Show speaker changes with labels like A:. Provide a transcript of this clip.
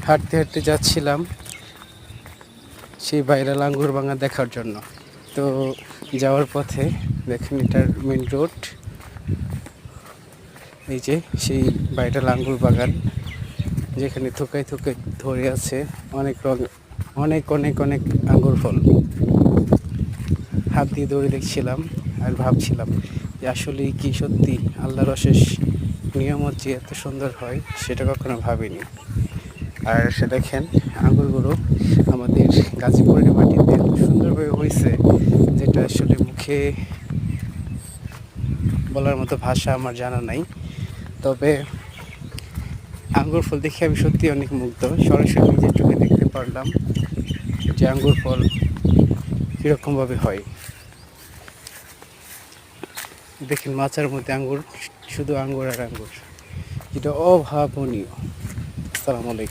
A: হাঁটতে হাঁটতে যাচ্ছিলাম সেই ভাইরাল আঙ্গুর বাগান দেখার জন্য। তো যাওয়ার পথে দেখেন এটার মেন রোড, এই যে সেই ভাইরাল আঙ্গুর বাগান, যেখানে থোকায় থোকায় ধরে আছে অনেক অনেক অনেক অনেক আঙ্গুর ফল। হাত দিয়ে দৌড়ে দেখছিলাম আর ভাবছিলাম যে আসলে কি সত্যি আল্লাহর অশেষ নিয়ামত যে এত সুন্দর হয় সেটা কখনো ভাবিনি। আর সে দেখেন আঙ্গুরগুলো আমাদের গাজীপুরের মাটিতে এত সুন্দরভাবে হয়েছে, যেটা আসলে মুখে বলার মতো ভাষা আমার জানা নাই। তবে আঙ্গুর ফল দেখে আমি সত্যি অনেক মুগ্ধ। সরাসরি নিজের চোখে দেখতে পারলাম যে আঙ্গুর ফল কীরকমভাবে হয়। দেখেন মাচার মধ্যে আঙ্গুর, শুধু আঙ্গুর আর আঙ্গুর, যেটা অভাবনীয়। আসসালামু আলাইকুম।